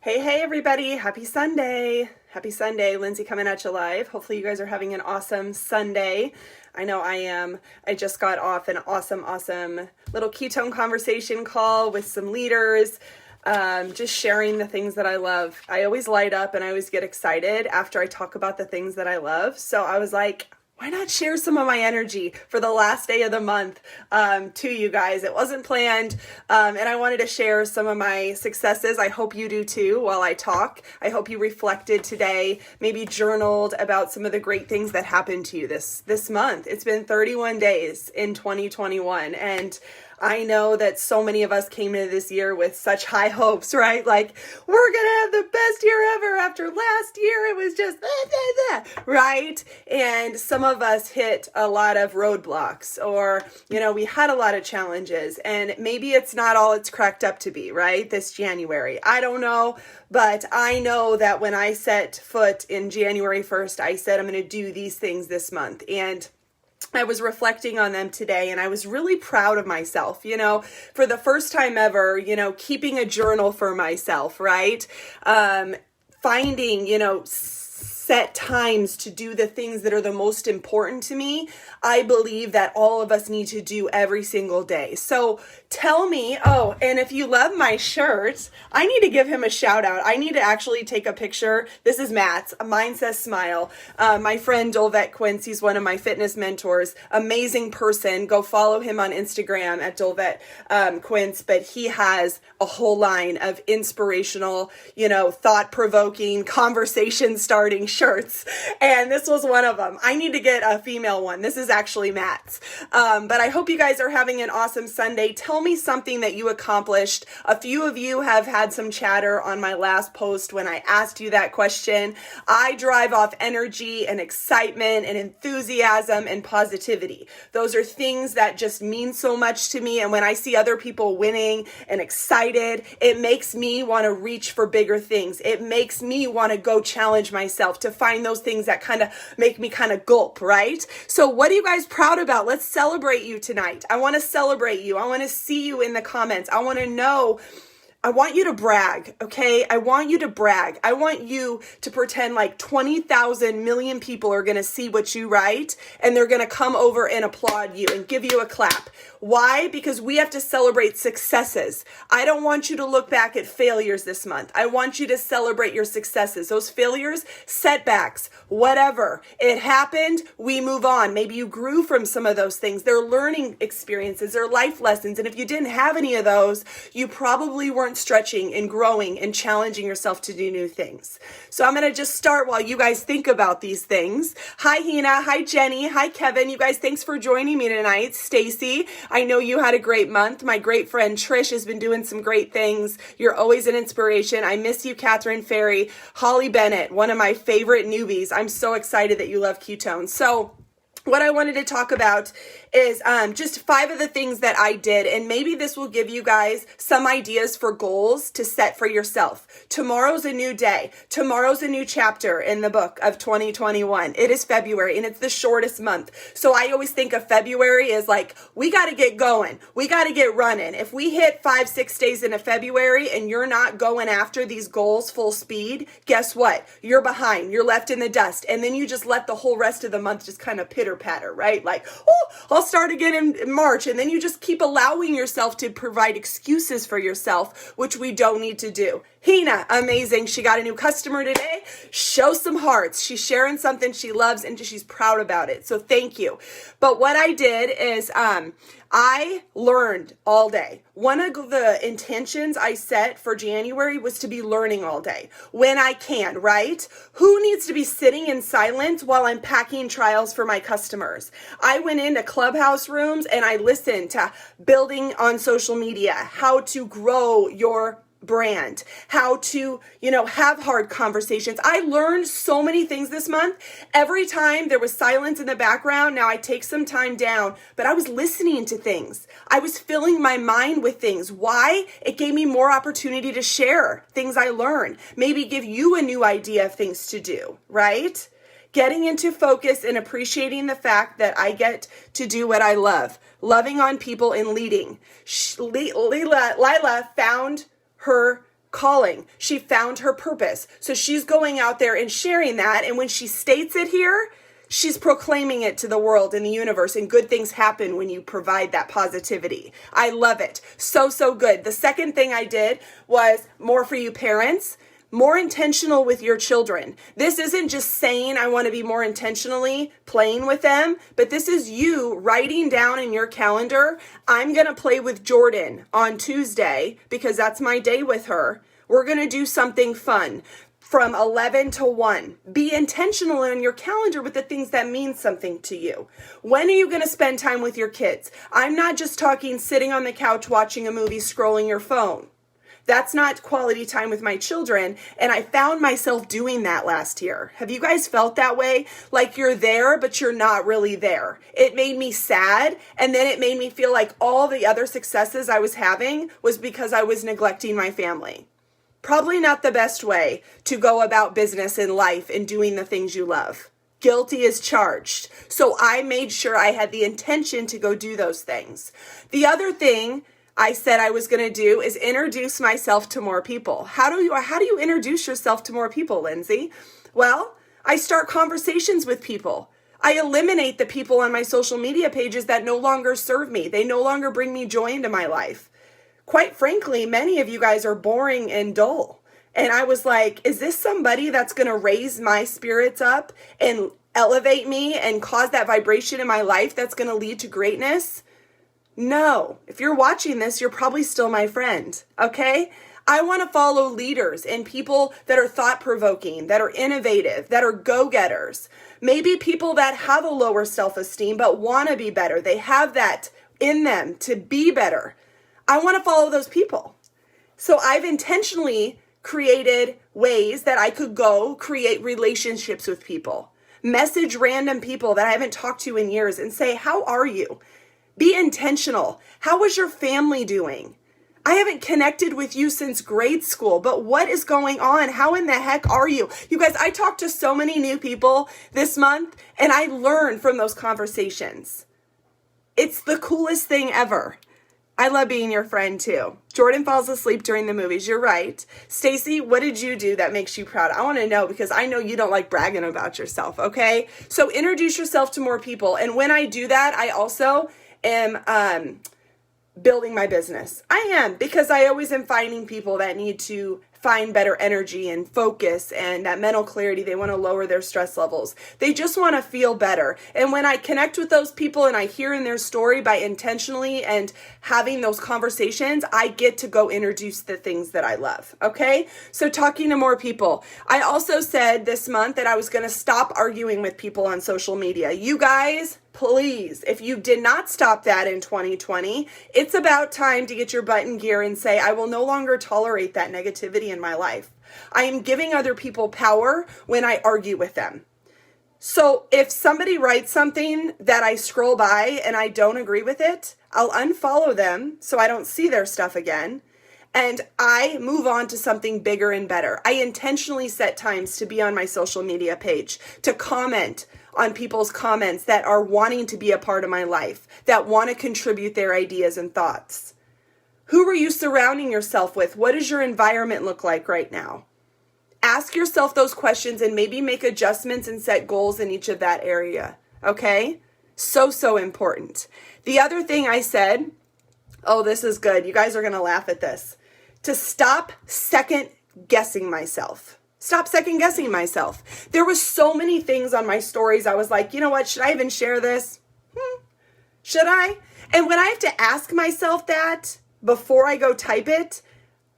Hey, everybody. Happy Sunday. Happy Sunday. Lindsay coming at you live. Hopefully you guys are having an awesome Sunday. I know I am. I just got off an awesome little ketone conversation call with some leaders. Just sharing the things that I love. I always light up and I always get excited after I talk about the things that I love. So I was like, why not share some of my energy for the last day of the month to you guys? It wasn't planned, and I wanted to share some of my successes. I hope you do too while I talk. I hope you reflected today, maybe journaled about some of the great things that happened to you this month. It's been 31 days in 2021, and I know that so many of us came into this year with such high hopes, right? Like, we're going to have the best year ever. After last year, it was just, right? And some of us hit a lot of roadblocks, or, we had a lot of challenges, and maybe it's not all it's cracked up to be, right? This January. I don't know, but I know that when I set foot in January 1st, I said, I'm going to do these things this month. And I was reflecting on them today, and I was really proud of myself, for the first time ever, keeping a journal for myself, right? Finding, set times to do the things that are the most important to me. I believe that all of us need to do every single day. So tell me, and if you love my shirt, I need to give him a shout out. I need to actually take a picture. This is Matt's. Mine says smile. My friend Dolvet Quince, he's one of my fitness mentors. Amazing person. Go follow him on Instagram at Dolvet Quince. But he has a whole line of inspirational, thought-provoking, conversation-starting shirts, and this was one of them. I need to get a female one. This is actually Matt's. But I hope you guys are having an awesome Sunday. Tell me something that you accomplished. A few of you have had some chatter on my last post when I asked you that question. I drive off energy and excitement and enthusiasm and positivity. Those are things that just mean so much to me, and when I see other people winning and excited, it makes me want to reach for bigger things. It makes me want to go challenge myself to find those things that kind of make me kind of gulp, right? So what are you guys proud about? Let's celebrate you tonight. I want to celebrate you. I want to see you in the comments. I want to know. I want you to brag, okay? I want you to brag. I want you to pretend like 20,000 million people are going to see what you write, and they're going to come over and applaud you and give you a clap. Why? Because we have to celebrate successes. I don't want you to look back at failures this month. I want you to celebrate your successes. Those failures, setbacks, whatever. It happened, we move on. Maybe you grew from some of those things. They're learning experiences, they're life lessons. And if you didn't have any of those, you probably weren't stretching and growing and challenging yourself to do new things. So I'm going to just start while you guys think about these things. Hi, Hina. Hi, Jenny. Hi, Kevin. You guys, thanks for joining me tonight. Stacy, I know you had a great month. My great friend Trish has been doing some great things. You're always an inspiration. I miss you, Catherine Ferry. Holly Bennett, one of my favorite newbies. I'm so excited that you love ketones. So what I wanted to talk about is just 5 of the things that I did, and maybe this will give you guys some ideas for goals to set for yourself. Tomorrow's a new day. Tomorrow's a new chapter in the book of 2021. It is February, and it's the shortest month. So I always think of February as like, we got to get going. We got to get running. If we hit 5-6 days into February and you're not going after these goals full speed, guess what? You're behind. You're left in the dust. And then you just let the whole rest of the month just kind of pitter patter, right? Like, I'll start again in March. And then you just keep allowing yourself to provide excuses for yourself, which we don't need to do. Hina, amazing. She got a new customer today. Show some hearts. She's sharing something she loves and she's proud about it. So thank you. But what I did is I learned all day. One of the intentions I set for January was to be learning all day when I can, right? Who needs to be sitting in silence while I'm packing trials for my customers? I went into Clubhouse rooms and I listened to building on social media, how to grow your brand, how to, have hard conversations. I learned so many things this month. Every time there was silence in the background, now I take some time down, but I was listening to things. I was filling my mind with things. Why? It gave me more opportunity to share things I learned, maybe give you a new idea of things to do, right? Getting into focus and appreciating the fact that I get to do what I love, loving on people and leading. Lila found her calling. She found her purpose. So she's going out there and sharing that. And when she states it here, she's proclaiming it to the world and the universe, and good things happen when you provide that positivity. I love it. So, so good. The second thing I did was more for you parents, more intentional with your children. This isn't just saying I want to be more intentionally playing with them, but this is you writing down in your calendar, I'm going to play with Jordan on Tuesday because that's my day with her. We're going to do something fun from 11 to 1. Be intentional in your calendar with the things that mean something to you. When are you going to spend time with your kids? I'm not just talking sitting on the couch watching a movie, scrolling your phone. That's not quality time with my children, and I found myself doing that last year. Have you guys felt that way? Like you're there, but you're not really there. It made me sad, and then it made me feel like all the other successes I was having was because I was neglecting my family. Probably not the best way to go about business in life and doing the things you love. Guilty as charged. So I made sure I had the intention to go do those things. The other thing I said I was going to do is introduce myself to more people. How do you introduce yourself to more people, Lindsay? Well, I start conversations with people. I eliminate the people on my social media pages that no longer serve me. They no longer bring me joy into my life. Quite frankly, many of you guys are boring and dull. And I was like, is this somebody that's going to raise my spirits up and elevate me and cause that vibration in my life that's going to lead to greatness? No. If you're watching this, you're probably still my friend, okay? I want to follow leaders and people that are thought-provoking, that are innovative, that are go-getters. Maybe people that have a lower self-esteem but want to be better. They have that in them to be better. I want to follow those people. So I've intentionally created ways that I could go create relationships with people. Message random people that I haven't talked to in years and say, how are you? Be intentional. How is your family doing? I haven't connected with you since grade school, but what is going on? How in the heck are you? You guys, I talked to so many new people this month, and I learned from those conversations. It's the coolest thing ever. I love being your friend too. Jordan falls asleep during the movies. You're right. Stacy, what did you do that makes you proud? I want to know because I know you don't like bragging about yourself, okay? So introduce yourself to more people. And when I do that, I also am building my business. I am, because I always am finding people that need to find better energy and focus and that mental clarity. They want to lower their stress levels. They just want to feel better. And when I connect with those people and I hear in their story by intentionally and having those conversations, I get to go introduce the things that I love. Okay? So talking to more people. I also said this month that I was going to stop arguing with people on social media. You guys, please, if you did not stop that in 2020, it's about time to get your butt in gear and say, I will no longer tolerate that negativity in my life. I am giving other people power when I argue with them. So if somebody writes something that I scroll by and I don't agree with it, I'll unfollow them so I don't see their stuff again. And I move on to something bigger and better. I intentionally set times to be on my social media page, to comment on people's comments that are wanting to be a part of my life, that want to contribute their ideas and thoughts. Who are you surrounding yourself with? What does your environment look like right now? Ask yourself those questions and maybe make adjustments and set goals in each of that area, okay? So, so important. The other thing I said, oh, this is good. You guys are going to laugh at this. To stop second guessing myself. Stop second guessing myself. There was so many things on my stories. I was like, you know what? Should I even share this? Should I? And when I have to ask myself that before I go type it,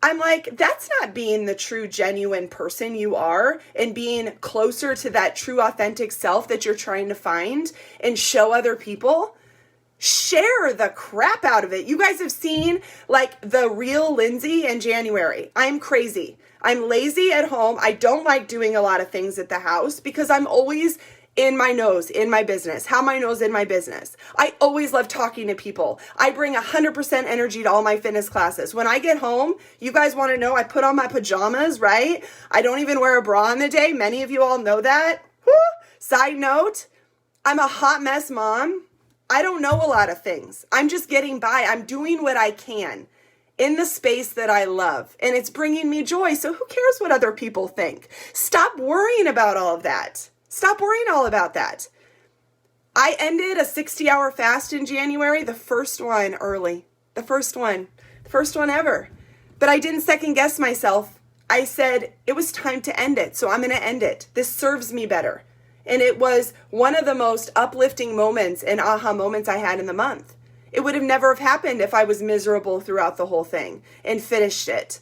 I'm like, that's not being the true, genuine person you are and being closer to that true, authentic self that you're trying to find and show other people. Share the crap out of it. You guys have seen like the real Lindsay in January. I'm crazy. I'm lazy at home. I don't like doing a lot of things at the house because I'm always in my nose, in my business. How my nose in my business. I always love talking to people. I bring 100% energy to all my fitness classes. When I get home, you guys want to know, I put on my pajamas, right? I don't even wear a bra in the day. Many of you all know that. Woo! Side note, I'm a hot mess mom. I don't know a lot of things. I'm just getting by. I'm doing what I can. in the space that I love, and it's bringing me joy. So who cares what other people think? Stop worrying about all of that. Stop worrying all about that. I ended a 60-hour fast in January, the first one early, the first one ever. But I didn't second guess myself. I said it was time to end it, so I'm going to end it. This serves me better. And it was one of the most uplifting moments and aha moments I had in the month. It would have never have happened if I was miserable throughout the whole thing and finished it.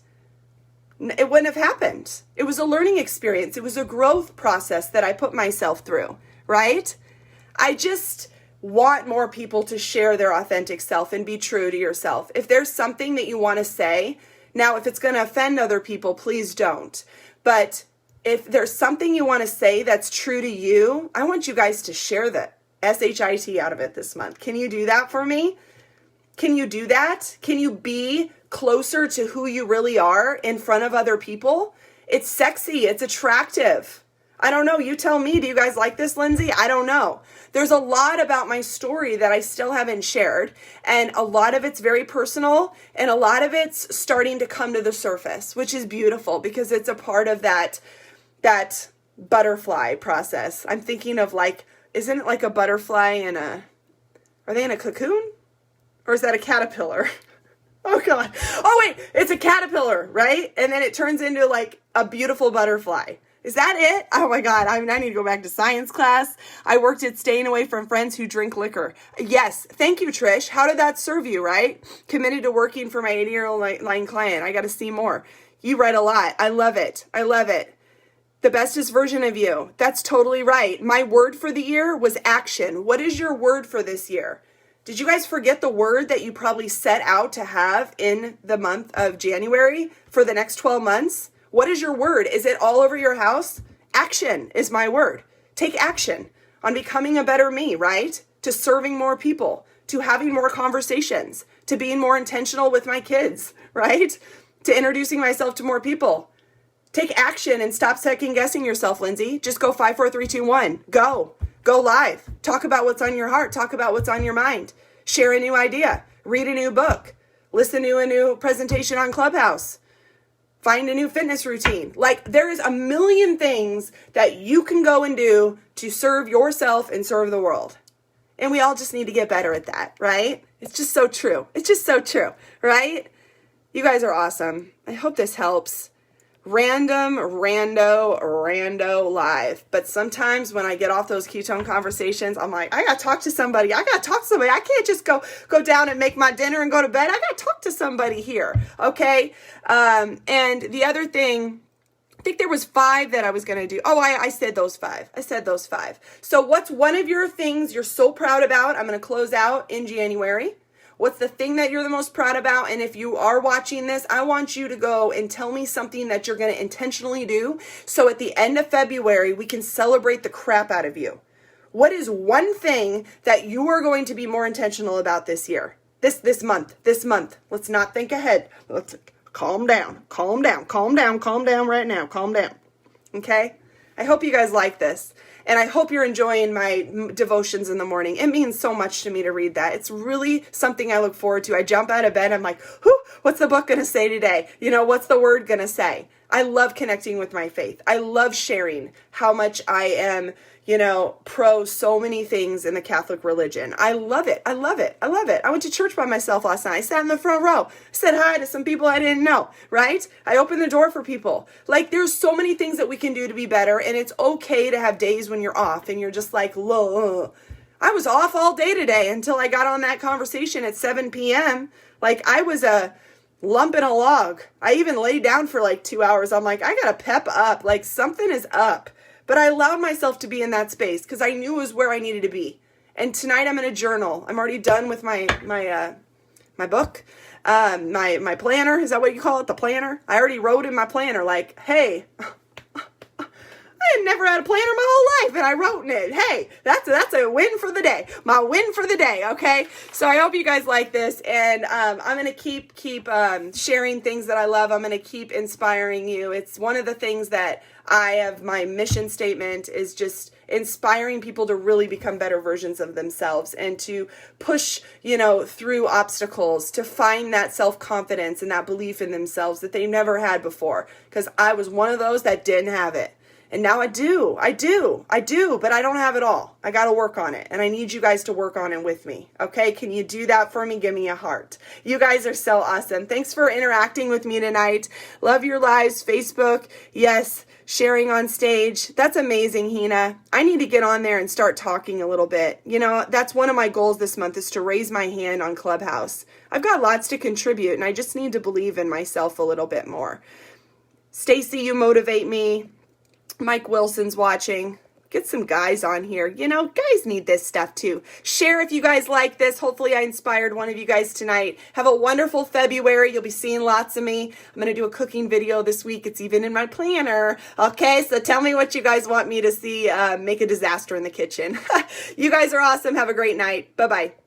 It wouldn't have happened. It was a learning experience. It was a growth process that I put myself through, right? I just want more people to share their authentic self and be true to yourself. If there's something that you want to say, now if it's going to offend other people, please don't. But if there's something you want to say that's true to you, I want you guys to share the SHIT out of it this month. Can you do that for me? Can you do that? Can you be closer to who you really are in front of other people? It's sexy. It's attractive. I don't know. You tell me. Do you guys like this, Lindsay? I don't know. There's a lot about my story that I still haven't shared, and a lot of it's very personal, and a lot of it's starting to come to the surface, which is beautiful because it's a part of that butterfly process. I'm thinking of like, isn't it like a butterfly in are they in a cocoon? Or is that a caterpillar? Oh God. Oh wait, it's a caterpillar, right? And then it turns into like a beautiful butterfly. Is that it? Oh my God, I need to go back to science class. I worked at staying away from friends who drink liquor. Yes, thank you, Trish. How did that serve you, right? Committed to working for my 80-year-old line client. I got to see more. You write a lot. I love it. I love it. The bestest version of you. That's totally right. My word for the year was action. What is your word for this year? Did you guys forget the word that you probably set out to have in the month of January for the next 12 months? What is your word? Is it all over your house? Action is my word. Take action on becoming a better me, right? To serving more people, to having more conversations, to being more intentional with my kids, right? To introducing myself to more people. Take action and stop second guessing yourself, Lindsay. Just go 5, 4, 3, 2, 1. Go. Go live. Talk about what's on your heart. Talk about what's on your mind. Share a new idea. Read a new book. Listen to a new presentation on Clubhouse. Find a new fitness routine. Like, there is a million things that you can go and do to serve yourself and serve the world. And we all just need to get better at that, right? It's just so true. It's just so true, right? You guys are awesome. I hope this helps. Random, rando live. But sometimes when I get off those ketone conversations, I'm like, I got to talk to somebody. I can't just go down and make my dinner and go to bed. I got to talk to somebody here. Okay. And the other thing, I think there was 5 that I was going to do. Oh, I said those 5. So what's one of your things you're so proud about? I'm going to close out in January. What's the thing that you're the most proud about? And if you are watching this, I want you to go and tell me something that you're going to intentionally do. So at the end of February, we can celebrate the crap out of you. What is one thing that you are going to be more intentional about this year? This month. Let's not think ahead. Let's calm down right now. Calm down. Okay? I hope you guys like this. And I hope you're enjoying my devotions in the morning. It means so much to me to read that. It's really something I look forward to. I jump out of bed. I'm like, what's the book going to say today? What's the word going to say? I love connecting with my faith. I love sharing how much I am, pro so many things in the Catholic religion. I love it. I went to church by myself last night. I sat in the front row, said hi to some people I didn't know, right? I opened the door for people. Like, there's so many things that we can do to be better, and it's okay to have days when you're off and you're just like, I was off all day today until I got on that conversation at 7 p.m. Like, I was a lump in a log. I even laid down for like 2 hours. I'm like, I gotta pep up. Like, something is up. But I allowed myself to be in that space because I knew it was where I needed to be. And tonight I'm going to journal. I'm already done with my book, my planner. Is that what you call it? The planner? I already wrote in my planner like, hey, I I had never had a planner my whole life, and I wrote in it. Hey, that's a win for the day. My win for the day, okay? So I hope you guys like this, and I'm going to keep sharing things that I love. I'm going to keep inspiring you. It's one of the things that I have, my mission statement is just inspiring people to really become better versions of themselves and to push, through obstacles, to find that self-confidence and that belief in themselves that they never had before. Because I was one of those that didn't have it. And now I do, but I don't have it all. I got to work on it. And I need you guys to work on it with me. Okay. Can you do that for me? Give me a heart. You guys are so awesome. Thanks for interacting with me tonight. Love your lives. Facebook. Yes. Sharing on stage. That's amazing, Hina. I need to get on there and start talking a little bit. That's one of my goals this month is to raise my hand on Clubhouse. I've got lots to contribute and I just need to believe in myself a little bit more. Stacy, you motivate me. Mike Wilson's watching. Get some guys on here. Guys need this stuff too. Share if you guys like this. Hopefully I inspired one of you guys tonight. Have a wonderful February. You'll be seeing lots of me. I'm going to do a cooking video this week. It's even in my planner. Okay, so tell me what you guys want me to see. Make a disaster in the kitchen. You guys are awesome. Have a great night. Bye-bye.